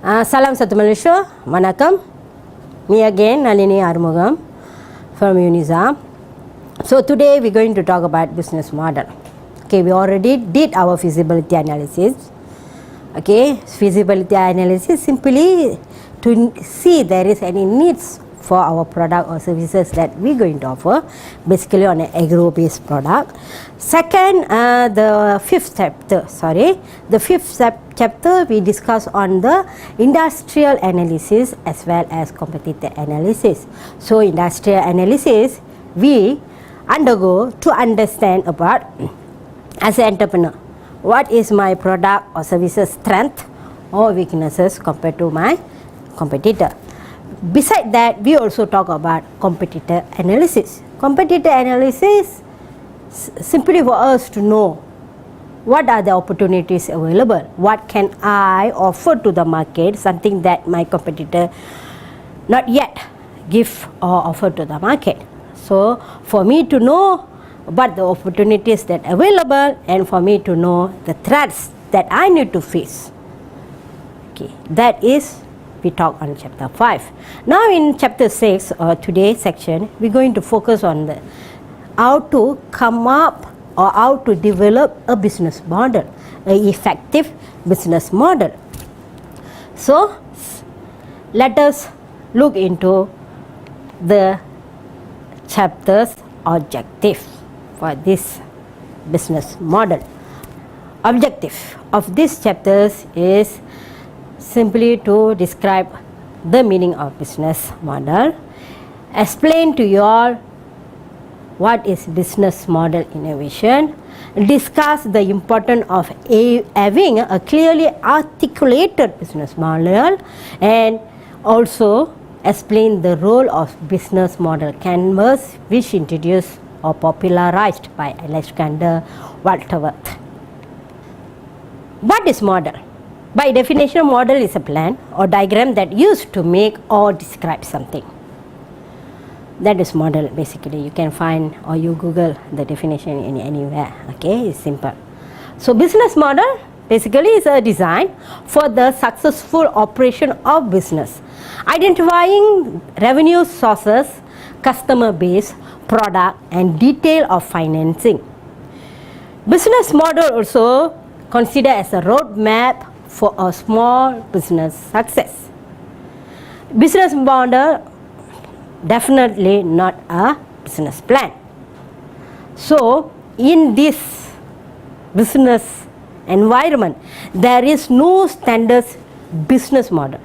Salam Satu Malaysia, Vanakkam. Me again, Nalini Arumugam from Unizam. So today we're going to talk about business model. Okay, we already did our feasibility analysis. Okay, feasibility analysis simply to see there is any needs for our product or services that we're going to offer, basically on an agro-based product. Second, the fifth chapter we discuss on the industrial analysis as well as competitor analysis. So industrial analysis we undergo to understand about, as an entrepreneur, what is my product or services strength or weaknesses compared to my competitor. Besides that, we also talk about competitor analysis. Competitor analysis simply for us to know what are the opportunities available, what can I offer to the market, something that my competitor not yet give or offer to the market. So for me to know what the opportunities that are available and for me to know the threats that I need to face. Okay, that is we talk on chapter 5. Now in chapter 6 or today's section, we're going to focus on the how to come up or how to develop a business model, an effective business model. So let us look into the chapter's objective for this business model. Objective of this chapters is simply to describe the meaning of business model, explain to you all what is business model innovation, discuss the importance of having a clearly articulated business model, and also explain the role of business model canvas which introduced or popularized by Alexander Walterworth. What is model? By definition, model is a plan or diagram that used to make or describe something. That is model basically. You can find or you Google the definition in anywhere. Okay, it's simple. So business model basically is a design for the successful operation of business, identifying revenue sources, customer base, product and detail of financing. Business model also considered as a roadmap for a small business success. Business model definitely not a business plan. So in this business environment, there is no standard business model,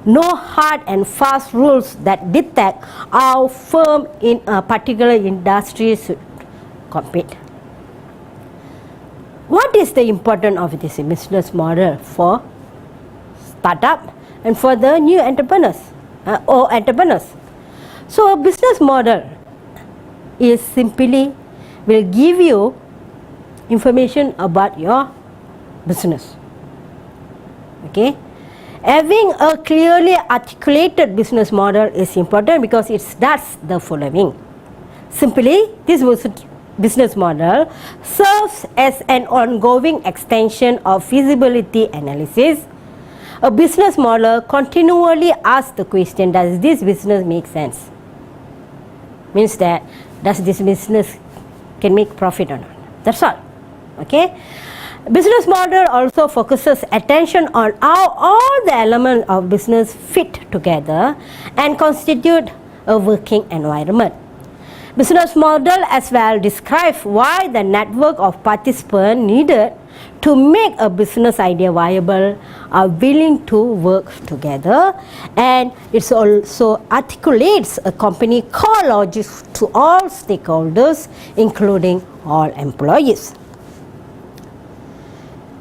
no hard and fast rules that dictate how firm in a particular industry should compete. What is the importance of this business model for startup and for the new entrepreneurs or entrepreneurs? So a business model is simply will give you information about your business. Okay, having a clearly articulated business model is important because it does the following. Simply, this business model serves as an ongoing extension of feasibility analysis. A business model continually asks the question, does this business make sense? Means that, does this business can make profit or not? That's all. Okay. Business model also focuses attention on how all the elements of business fit together and constitute a working environment. Business model as well describes why the network of participants needed to make a business idea viable are willing to work together, and it also articulates a company core logic to all stakeholders including all employees.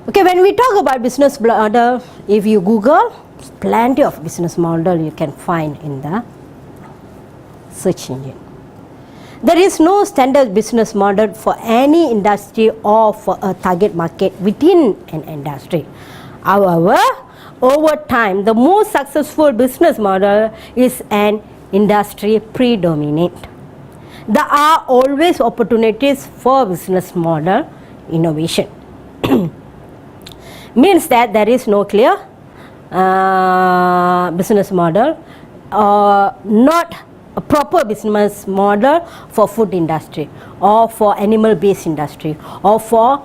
Okay, when we talk about business model, if you Google, plenty of business model you can find in the search engine. There is no standard business model for any industry or for a target market within an industry. However, over time, the most successful business model is an industry predominant. There are always opportunities for business model innovation. Means that there is no clear business model, not a proper business model for food industry or for animal based industry or for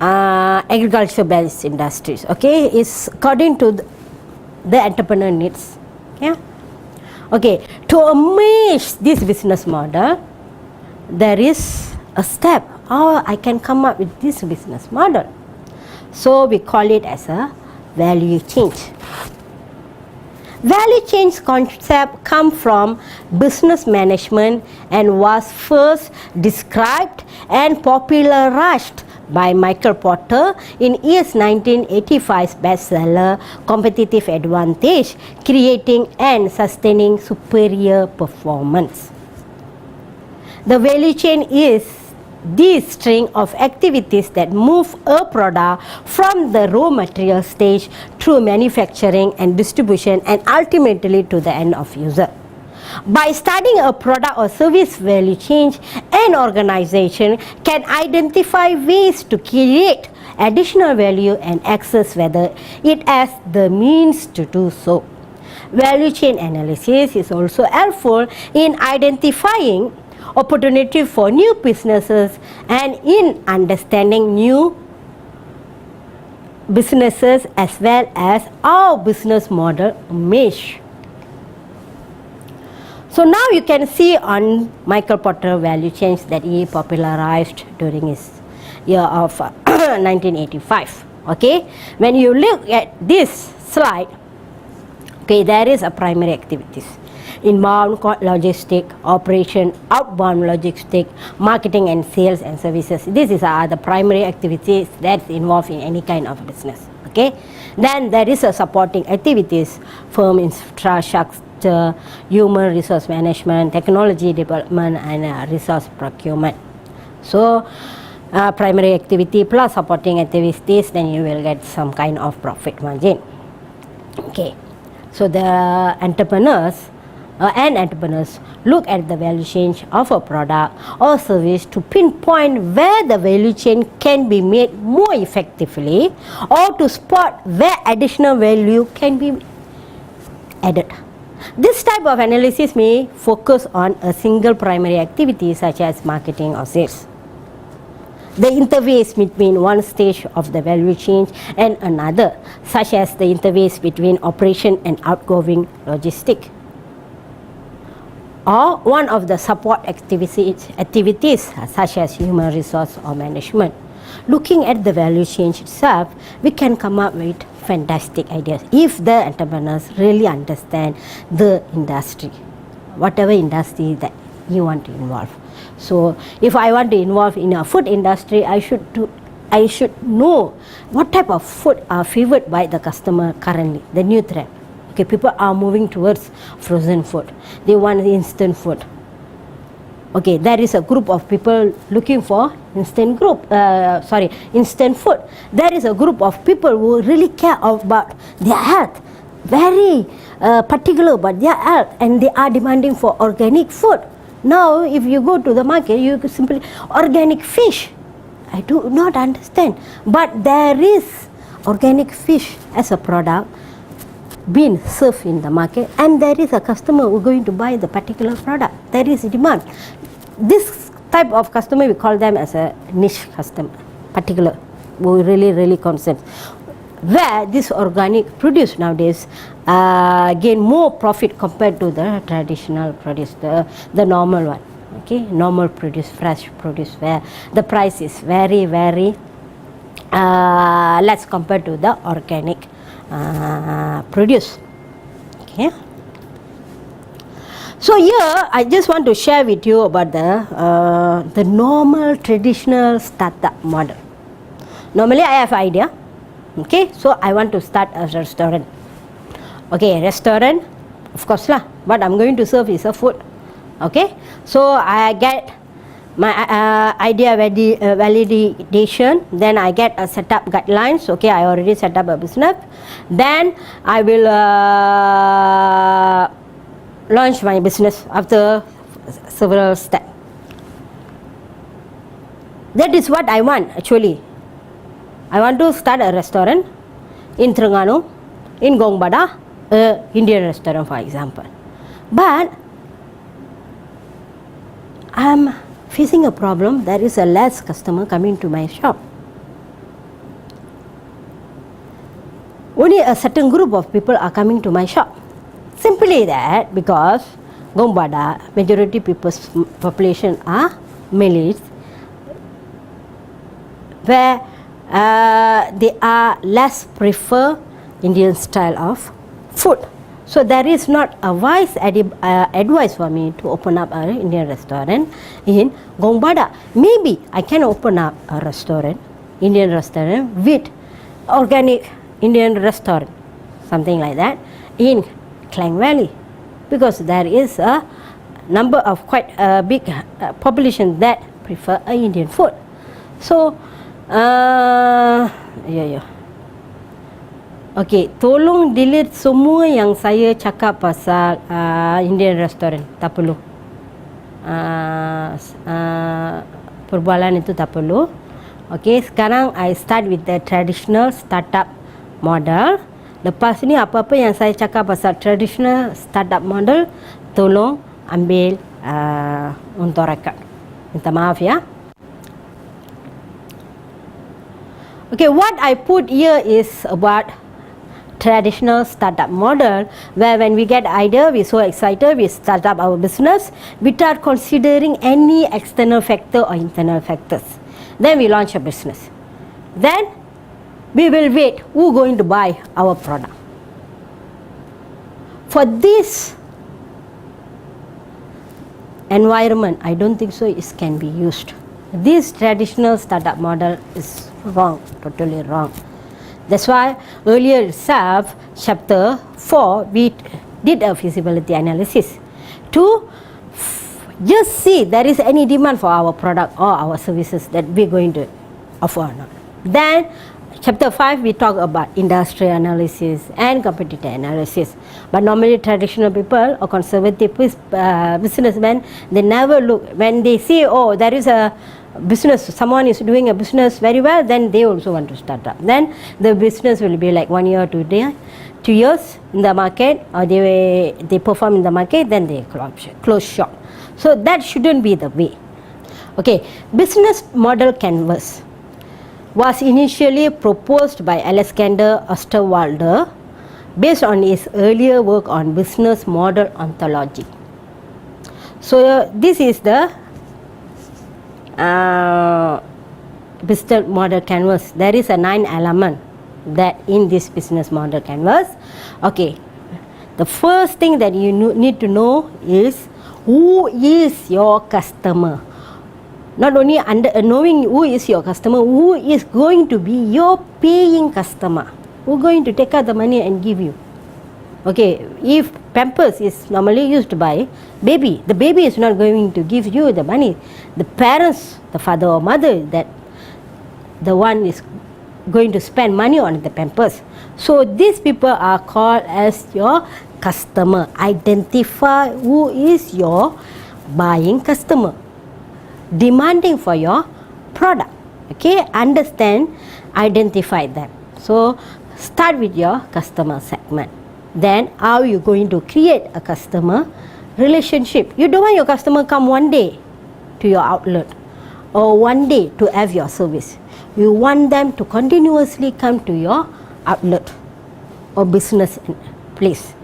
agriculture based industries. Okay, it's according to the entrepreneur needs. Yeah. Okay, to manage this business model, there is a step how I can come up with this business model. So we call it as a value change. Value change concept come from business management and was first described and popularized by Michael Porter in his 1985 bestseller Competitive Advantage, Creating and Sustaining Superior Performance. The value chain is the string of activities that move a product from the raw material stage through manufacturing and distribution and ultimately to the end of user. By studying a product or service value chain, an organization can identify ways to create additional value and access whether it has the means to do so. Value chain analysis is also helpful in identifying opportunity for new businesses and in understanding new businesses as well as our business model mesh. So now you can see on Michael Porter value chains that he popularized during his year of 1985. Okay, when you look at this slide, okay, there is a primary activities: inbound logistic, operation, outbound logistic, marketing and sales and services. This is the primary activities that's involved in any kind of business. Okay, then there is a supporting activities: firm infrastructure, human resource management, technology development, and resource procurement. So primary activity plus supporting activities, then you will get some kind of profit margin. Okay, so the entrepreneurs look at the value chain of a product or service to pinpoint where the value chain can be made more effectively or to spot where additional value can be added. This type of analysis may focus on a single primary activity such as marketing or sales. The interface between one stage of the value chain and another, such as the interface between operation and outgoing logistic, or one of the support activities such as human resource or management. Looking at the value chain itself, we can come up with fantastic ideas if the entrepreneurs really understand the industry, whatever industry that you want to involve. So if I want to involve in a food industry, I should know what type of food are favored by the customer currently, the new trend. Okay, people are moving towards frozen food. They want instant food. Okay, there is a group of people looking for instant food. There is a group of people who really care about their health, very particular about their health, and they are demanding for organic food. Now, if you go to the market, you simply organic fish. I do not understand, but there is organic fish as a product being served in the market, and there is a customer who is going to buy the particular product. There is demand. This type of customer, we call them as a niche customer, particular, who really concerned. Where this organic produce nowadays gain more profit compared to the traditional produce, the normal one. Okay, normal produce, fresh produce, where the price is very less compared to the organic produce. Okay. So here I just want to share with you about the normal traditional startup model. Normally I have idea. Okay, so I want to start a restaurant. Okay, restaurant, of course lah. What I'm going to serve is a food. Okay, so I get my idea validation, then I get a setup guidelines. Okay, I already set up a business. Then I will launch my business after several steps. That is what I want actually. I want to start a restaurant in Terengganu, in Gongbada, Indian restaurant for example. But I'm facing a problem. There is a less customer coming to my shop. Only a certain group of people are coming to my shop. Simply that because Gongbada, majority people's population are Malays, where they are less prefer Indian style of food. So there is not a wise advice for me to open up an Indian restaurant in Gongbada. Maybe I can open up a restaurant, Indian restaurant with organic Indian restaurant, something like that, in Klang Valley, because there is a number of quite a big population that prefer Indian food. So, okay, tolong delete semua yang saya cakap pasal Indian restaurant. Tak perlu. Perbualan itu tak perlu. Okay, sekarang I start with the traditional startup model. Lepas ni apa-apa yang saya cakap pasal traditional startup model, tolong ambil untuk rekod. Minta maaf ya. Okay, what I put here is about traditional startup model, where when we get idea, we so excited, we start up our business without considering any external factor or internal factors. Then we launch a business. Then we will wait who going to buy our product. For this environment, I don't think so it can be used. This traditional startup model is wrong, totally wrong. That's why earlier itself, chapter 4, we did a feasibility analysis to just see there is any demand for our product or our services that we're going to offer or not. Then chapter 5, we talk about industry analysis and competitor analysis. But normally traditional people or conservative businessmen, they never look. When they see, oh, there is a business, someone is doing a business very well, then they also want to start up. Then the business will be like 1 year, 2 years in the market, or they perform in the market, then they close shop. So that shouldn't be the way. Okay, business model canvas was initially proposed by Alexander Osterwalder based on his earlier work on business model ontology. So this is the business model canvas. There is a 9 element that in this business model canvas. Okay, the first thing that you need to know is who is your customer. Not only knowing who is your customer, who is going to be your paying customer, who going to take out the money and give you. Okay, if Pampers is normally used by baby, the baby is not going to give you the money. The parents, the father or mother, that the one is going to spend money on the Pampers. So these people are called as your customer. Identify who is your buying customer, demanding for your product. Okay, understand, identify them. So start with your customer segment. Then how you going to create a customer relationship. You don't want your customer come one day to your outlet or one day to have your service. You want them to continuously come to your outlet or business place.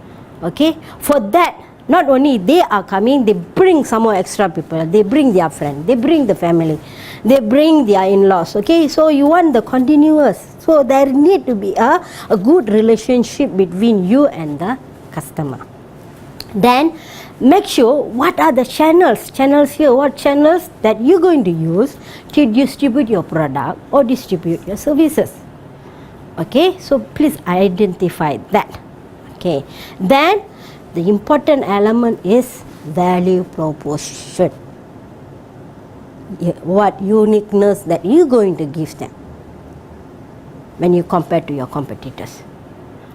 Okay, for that, not only they are coming, they bring some more extra people, they bring their friend, they bring the family, they bring their in-laws. Okay, so you want the continuous. So there need to be a good relationship between you and the customer. Then make sure what are the channels here, what channels that you're going to use to distribute your product or distribute your services. Okay, so please identify that. Okay, then the important element is value proposition. What uniqueness that you're going to give them when you compare to your competitors.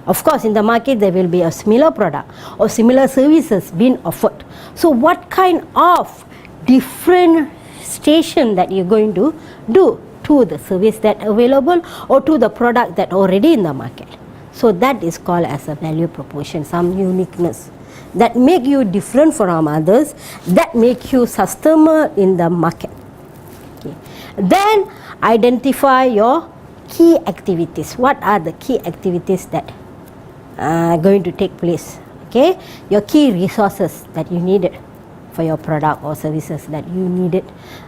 Of course, in the market there will be a similar product or similar services being offered. So what kind of differentiation that you're going to do to the service that available or to the product that already in the market. So that is called as a value proposition, some uniqueness that make you different from others, that make you sustainable in the market. Okay. Then identify your key activities. What are the key activities that are going to take place? Okay, your key resources that you needed for your product or services that you needed,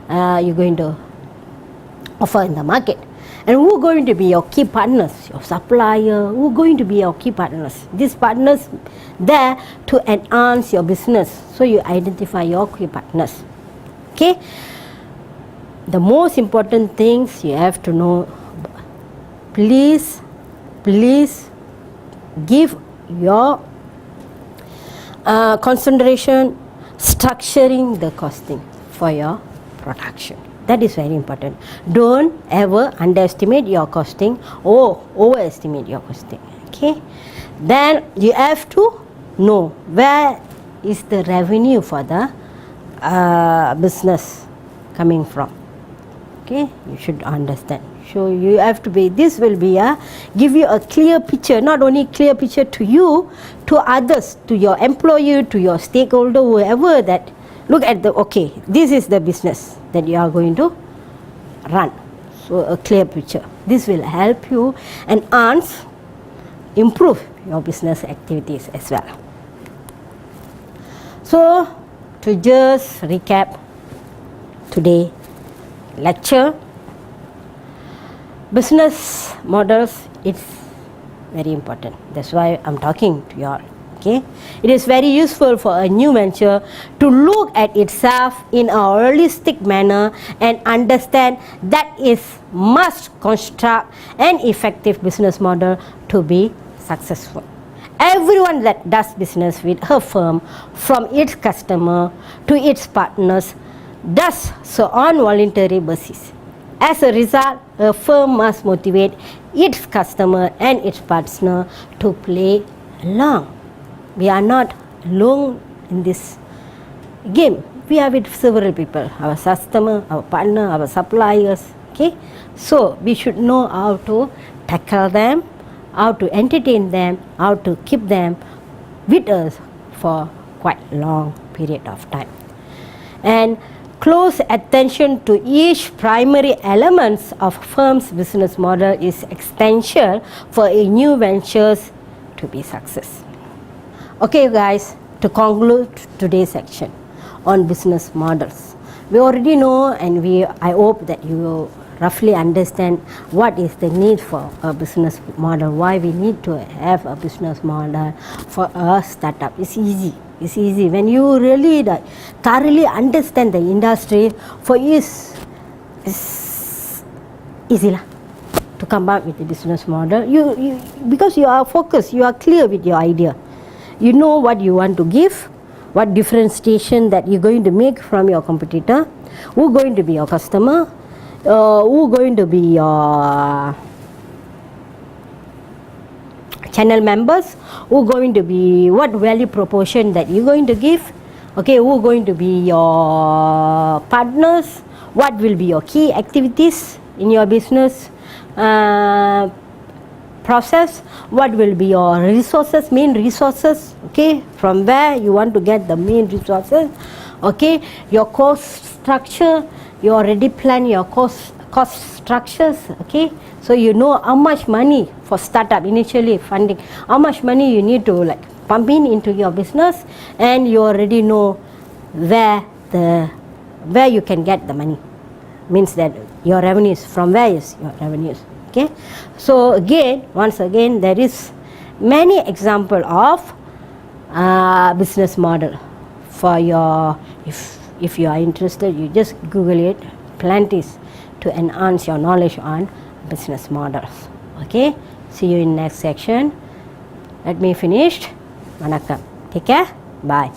you're going to offer in the market. And who are going to be your key partners? Your supplier. Who are going to be your key partners? These partners there to enhance your business. So you identify your key partners. Okay. The most important things you have to know. Please give your concentration structuring the costing for your production. That is very important. Don't ever underestimate your costing or overestimate your costing. Okay. Then you have to know where is the revenue for the business coming from. Okay, you should understand. So you have to be, this will be give you a clear picture, not only clear picture to you, to others, to your employer, to your stakeholder, whoever that look at the, okay, this is the business that you are going to run. So a clear picture. This will help you enhance, improve your business activities as well. So to just recap today lecture, business models, it's very important. That's why I'm talking to you all. Okay, it is very useful for a new venture to look at itself in a holistic manner and understand that it must construct an effective business model to be successful. Everyone that does business with her firm, from its customer to its partners, does so on voluntary basis. As a result, a firm must motivate its customer and its partner to play along. We are not alone in this game. We are with several people, our customer, our partner, our suppliers. Okay, so we should know how to tackle them, how to entertain them, how to keep them with us for quite a long period of time. And close attention to each primary elements of firm's business model is essential for a new ventures to be success. Okay guys, to conclude today's section on business models, we already know, and I hope that you will roughly understand what is the need for a business model, why we need to have a business model for a startup. It's easy. It's easy when you really thoroughly understand the industry. For you, it's easy lah to come up with a business model. You because you are focused, you are clear with your idea. You know what you want to give, what differentiation that you're going to make from your competitor, who's going to be your customer, who's going to be your channel members, who going to be, what value proposition that you're going to give, okay, who going to be your partners, what will be your key activities in your business process, what will be your resources, main resources, okay, from where you want to get the main resources, okay, your cost structure, you already plan your cost structures, okay, so you know how much money for startup initially funding, how much money you need to pump into your business, and you already know where you can get the money, means that your revenues, from where is your revenues. Okay, so once again there is many example of business model for your, if you are interested, you just Google it, plenties to enhance your knowledge on business models. Okay, see you in next section. Let me finish. Vanakkam. Take care. Bye.